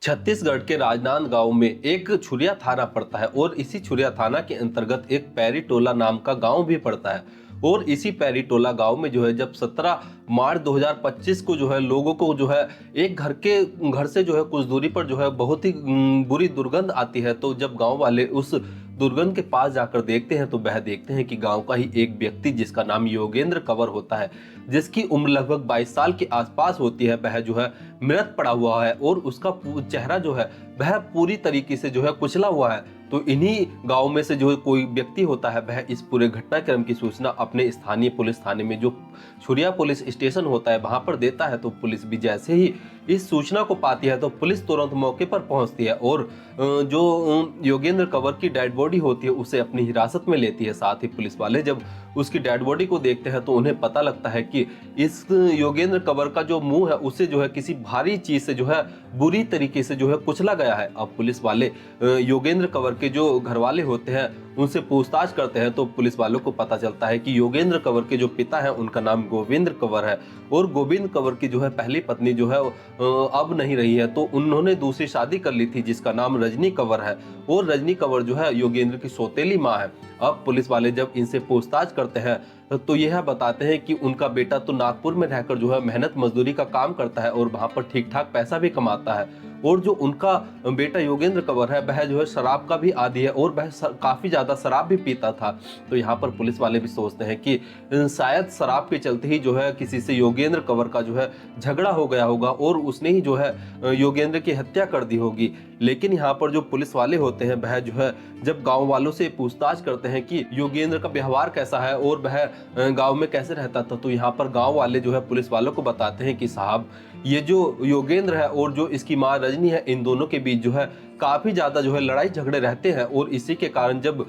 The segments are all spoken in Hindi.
छत्तीसगढ़ के राजनांद गांव में एक छुरिया थाना पड़ता है और इसी छुरिया थाना के अंतर्गत एक पैरी टोला नाम का गांव भी पड़ता है। और इसी पैरी टोला गांव में जो है जब 17 मार्च 2025 को जो है लोगों को जो है एक घर से जो है कुछ दूरी पर जो है बहुत ही बुरी दुर्गंध आती है। तो जब गांव वाले उस दुर्गंध के पास जाकर देखते हैं तो वह देखते हैं कि गांव का ही एक व्यक्ति जिसका नाम योगेंद्र कंवर होता है, जिसकी उम्र लगभग 22 साल के आसपास होती है, वह जो है मृत पड़ा हुआ है और उसका चेहरा जो है वह पूरी तरीके से जो है कुचला हुआ है। तो इन्हीं गांव में से जो कोई व्यक्ति होता है वह इस पूरे घटनाक्रम की सूचना अपने स्थानीय पुलिस थाने में जो छुरिया पुलिस स्टेशन होता है वहां पर देता है। तो पुलिस भी जैसे ही इस सूचना को पाती है तो पुलिस तुरंत मौके पर पहुंचती है और जो योगेंद्र कंवर की डेड बॉडी होती है उसे अपनी हिरासत में लेती है। साथ ही पुलिस वाले जब उसकी डेड बॉडी को देखते हैं तो उन्हें पता लगता है कि इस योगेंद्र कंवर का जो मुंह है उसे जो है किसी भारी चीज से जो है बुरी तरीके से जो है कुचला गया है। अब पुलिस वाले योगेंद्र कंवर के जो घर वाले होते हैं उनसे पूछताछ करते हैं तो पुलिस वालों को पता चलता है कि योगेंद्र कंवर के जो पिता है उनका नाम गोविंद कंवर है और गोविंद कंवर की जो है पहली पत्नी जो है अब नहीं रही है, तो उन्होंने दूसरी शादी कर ली थी जिसका नाम रजनी कंवर है और रजनी कंवर जो है योगेंद्र की सौतेली माँ है। अब पुलिस वाले जब इनसे पूछताछ करते हैं तो यह बताते हैं कि उनका बेटा तो नागपुर में रहकर जो है मेहनत मजदूरी का काम करता है और वहां पर ठीक ठाक पैसा भी कमाता है और जो उनका बेटा योगेंद्र कंवर है वह जो है शराब का भी आदी है और वह काफी ज्यादा शराब भी पीता था। तो यहाँ पर पुलिस वाले भी सोचते हैं कि शायद शराब के चलते ही जो है किसी से योगेंद्र कंवर का जो है झगड़ा हो गया होगा और उसने ही जो है योगेंद्र की हत्या कर दी होगी। लेकिन यहाँ पर जो पुलिस वाले होते हैं वह जो है जब गांव वालों से पूछताछ करते हैं कि योगेंद्र का व्यवहार कैसा है और वह गांव में कैसे रहता था, तो यहाँ पर गांव वाले जो है पुलिस वालों को बताते हैं कि साहब ये जो योगेंद्र है और जो इसकी माँ रजनी है इन दोनों के बीच जो है काफी ज्यादा जो है लड़ाई झगड़े रहते हैं और इसी के कारण जब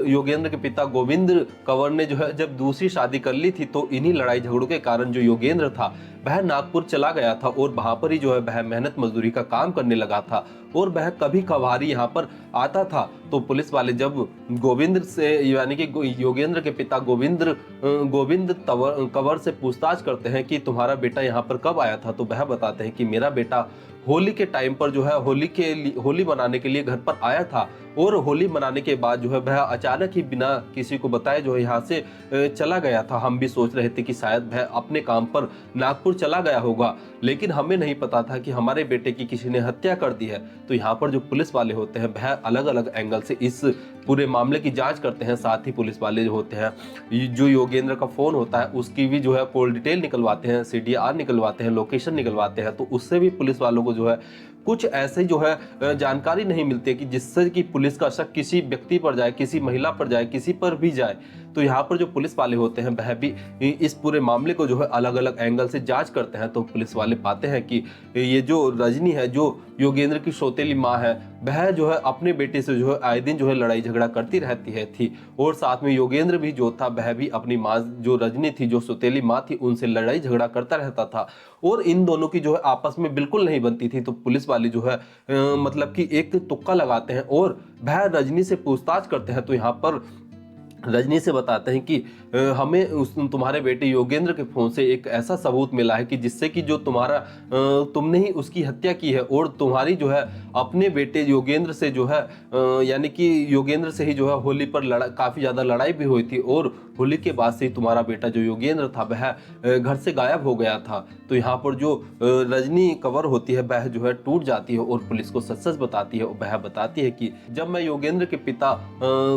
योगेंद्र के पिता गोविंद कंवर ने जो है जब दूसरी शादी कर ली थी तो इन्हीं लड़ाई झगड़ों के कारण जो योगेंद्र था वह नागपुर चला गया था और वहां पर ही जो है वह मेहनत मजदूरी का काम करने लगा था और वह कभी कभार यहाँ पर आता था। तो पुलिस वाले जब गोविंद से यानी कि योगेंद्र के पिता गोविंद कंवर से पूछताछ करते हैं कि तुम्हारा बेटा यहाँ पर कब आया था, तो वह बताते हैं कि मेरा बेटा होली के टाइम पर जो है होली मनाने के लिए घर पर आया था और होली मनाने के बाद जो है वह अचानक ही बिना किसी को बताए जो है यहाँ से चला गया था। हम भी सोच रहे थे कि शायद वह अपने काम पर नागपुर चला गया होगा, लेकिन हमें नहीं पता था कि हमारे बेटे की किसी ने हत्या कर दी है। तो यहाँ पर जो पुलिस वाले होते हैं वह अलग अलग एंगल से इस पूरे मामले की जांच करते हैं। साथ ही पुलिस वाले जो होते हैं जो योगेंद्र का फोन होता है उसकी भी जो है कॉल डिटेल निकलवाते हैं, CDR निकलवाते हैं, लोकेशन निकलवाते हैं। तो उससे भी पुलिस वालों को जो है कुछ ऐसे जो है जानकारी नहीं मिलती कि जिससे कि पुलिस का शक किसी व्यक्ति पर जाए, किसी महिला पर जाए, किसी पर भी जाए। तो यहाँ पर जो पुलिस वाले होते हैं वह भी इस पूरे मामले को जो है अलग अलग एंगल से जांच करते हैं। तो पुलिस वाले पाते हैं कि ये जो रजनी है जो योगेंद्र की सौतेली माँ है वह जो है अपने बेटे से जो है आए दिन जो है लड़ाई झगड़ा करती रहती थी और साथ में योगेंद्र भी जो था वह भी अपनी माँ जो रजनी थी जो सौतेली माँ थी उनसे लड़ाई झगड़ा करता रहता था और इन दोनों की जो है आपस में बिल्कुल नहीं बनती थी। तो पुलिस वाले जो है मतलब कि एक तुक्का लगाते हैं और वह रजनी से पूछताछ करते हैं। तो यहाँ पर रजनी से बताते हैं कि हमें तुम्हारे बेटे योगेंद्र के फोन से एक ऐसा सबूत मिला है कि जिससे कि जो तुमने ही उसकी हत्या की है और तुम्हारी जो है अपने बेटे योगेंद्र से जो है यानी कि योगेंद्र से ही जो है होली पर काफी ज्यादा लड़ाई भी हुई थी और होली के बाद से ही तुम्हारा बेटा जो योगेंद्र था वह घर से गायब हो गया था। तो यहाँ पर जो रजनी कंवर होती है वह जो है टूट जाती है और पुलिस को सच सच बताती है। वह बताती है कि जब मैं योगेंद्र के पिता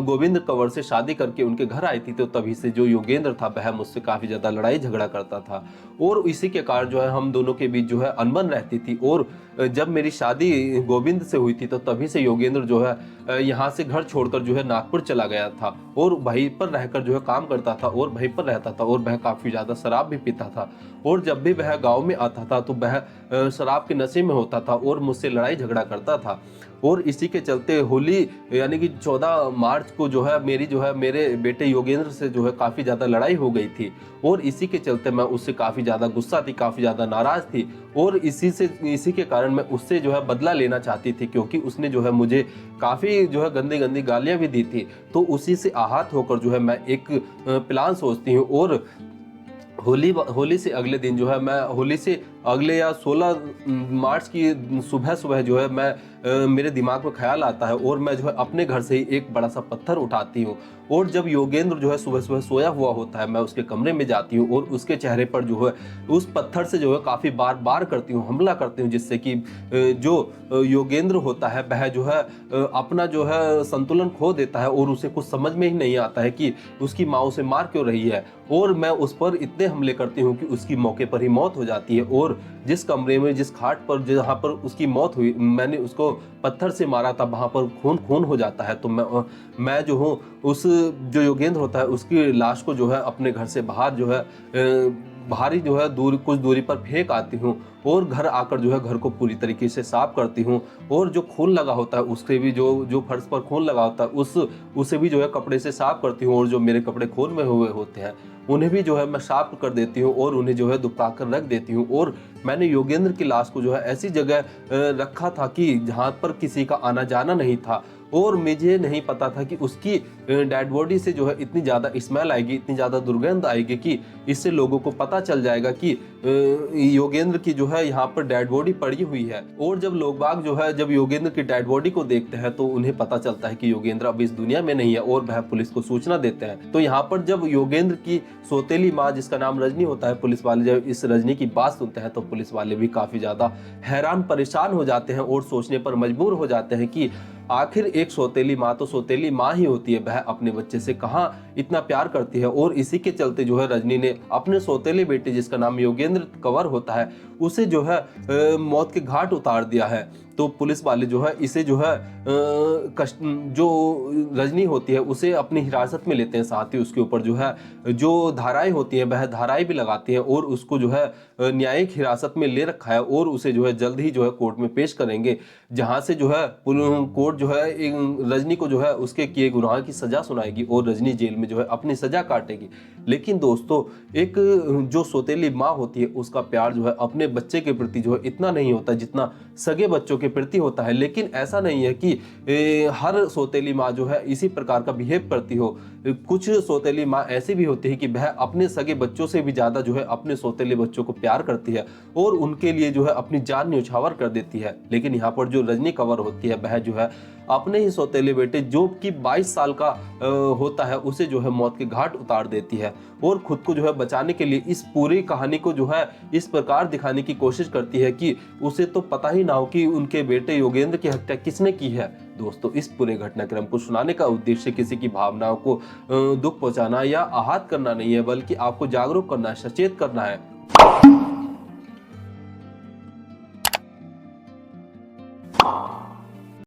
गोविंद कंवर से शादी करके उनके घर आई थी तो तभी से जो योगेंद्र था वह मुझसे काफी ज्यादा लड़ाई झगड़ा करता था और इसी के कारण जो है हम दोनों के बीच जो है अनबन रहती थी और जब मेरी शादी गोविंद से हुई थी तो तभी से योगेंद्र जो है यहाँ से घर छोड़कर जो है नागपुर चला गया था और वहीं पर रहकर जो है काम करता था और वहीं पर रहता था और वह काफी ज्यादा शराब भी पीता था और जब भी वह गांव में आता था तो वह शराब के नशे में होता था और मुझसे लड़ाई झगड़ा करता था और इसी के चलते होली यानी कि 14 मार्च को जो है मेरे बेटे योगेंद्र से जो है काफी ज्यादा लड़ाई हो गई थी और इसी के चलते मैं उससे काफी ज्यादा गुस्सा थी, काफी ज्यादा नाराज थी और इसी के कारण मैं उससे जो है बदला लेना चाहती थी क्योंकि उसने जो है मुझे काफी जो है गंदी गंदी गालियां भी दी थी। तो उसी से आहत होकर जो है मैं एक प्लान सोचती हूँ और होली से अगले दिन जो है मैं होली से अगले या 16 मार्च की सुबह सुबह जो है मैं मेरे दिमाग में ख्याल आता है और मैं जो है अपने घर से ही एक बड़ा सा पत्थर उठाती हूँ और जब योगेंद्र जो है सुबह सुबह सोया हुआ होता है मैं उसके कमरे में जाती हूँ और उसके चेहरे पर जो है उस पत्थर से जो है काफ़ी बार बार करती हूँ, हमला करती हूँ, जिससे कि जो योगेंद्र होता है वह जो है अपना जो है संतुलन खो देता है और उसे कुछ समझ में ही नहीं आता है कि उसकी माँ उसे मार क्यों रही है। और मैं उस पर इतने हमले करती हूँ कि उसकी मौके पर ही मौत हो जाती है और जिस कमरे में जिस खाट पर जहाँ पर उसकी मौत हुई मैंने उसको पत्थर से मारा था वहाँ पर खून खून हो जाता है। तो मैं जो हूँ उस जो योगेंद्र होता है उसकी लाश को जो है अपने घर से बाहर जो है बाहरी जो है दूर कुछ दूरी पर फेंक आती हूँ और घर आकर जो है घर को पूरी तरीके से साफ करती हूँ और जो खून लगा होता है उससे भी जो जो फर्श पर खून लगा होता है उसे भी जो है कपड़े से साफ करती हूँ और जो मेरे कपड़े खून में हुए होते हैं उन्हें भी जो है मैं साफ कर देती हूँ और उन्हें जो है दुबका कर रख देती हूँ। और मैंने योगेंद्र की लाश को जो है ऐसी जगह रखा था कि जहाँ पर किसी का आना जाना नहीं था और मुझे नहीं पता था कि उसकी डेड बॉडी से जो है इतनी ज़्यादा स्मेल आएगी, इतनी ज़्यादा दुर्गंध आएगी कि इससे लोगों को पता चल जाएगा कि योगेंद्र की जो है यहाँ पर डेड बॉडी पड़ी हुई है। और जब लोग बाग जो है जब योगेंद्र की डेड बॉडी को देखते हैं तो उन्हें पता चलता है कि योगेंद्र अब इस दुनिया में नहीं है और वह पुलिस को सूचना देते हैं। तो यहाँ पर जब योगेंद्र की सौतेली माँ जिसका नाम रजनी होता है, पुलिस वाले जब इस रजनी की बात सुनते हैं तो पुलिस वाले भी काफ़ी ज़्यादा हैरान परेशान हो जाते हैं और सोचने पर मजबूर हो जाते हैं कि आखिर एक सौतेली माँ तो सौतेली माँ ही होती है, वह अपने बच्चे से कहाँ इतना प्यार करती है। और इसी के चलते जो है रजनी ने अपने सौतेले बेटे जिसका नाम योगेंद्र कंवर होता है उसे जो है मौत के घाट उतार दिया है। तो पुलिस वाले जो है इसे जो है जो रजनी होती है उसे अपनी हिरासत में लेते हैं, साथ ही उसके ऊपर जो है जो धाराएं होती हैं वह धाराएं भी लगाती हैं और उसको जो है न्यायिक हिरासत में ले रखा है और उसे जो है जल्द ही जो है कोर्ट में पेश करेंगे, जहां से जो है कोर्ट जो है रजनी को जो है उसके किए गुनाह की सजा सुनाएगी और रजनी जेल में जो है अपनी सजा काटेगी। लेकिन दोस्तों एक जो सौतेली माँ होती है उसका प्यार जो है अपने बच्चे के प्रति जो है इतना नहीं होता जितना सगे बच्चों के प्रति होता है। लेकिन ऐसा नहीं है कि हर सौतेली माँ जो है इसी प्रकार का बिहेव करती हो। कुछ सौतेली माँ ऐसी भी होती है कि वह अपने सगे बच्चों से भी ज्यादा जो है अपने सौतेले बच्चों को प्यार करती है और उनके लिए जो है अपनी जान न्यौछावर कर देती है। लेकिन यहाँ पर जो रजनी कंवर होती है वह जो है अपने ही सौतेले बेटे जो कि 22 साल का होता है उसे जो है मौत के घाट उतार देती है और खुद को जो है बचाने के लिए इस पूरी कहानी को जो है इस प्रकार दिखाने की कोशिश करती है कि उसे तो पता ही ना हो कि उनके बेटे योगेंद्र की हत्या किसने की है। दोस्तों इस पूरे घटनाक्रम को सुनाने का उद्देश्य किसी की भावनाओं को दुख पहुंचाना या आहत करना नहीं है, बल्कि आपको जागरूक करना है, सचेत करना है।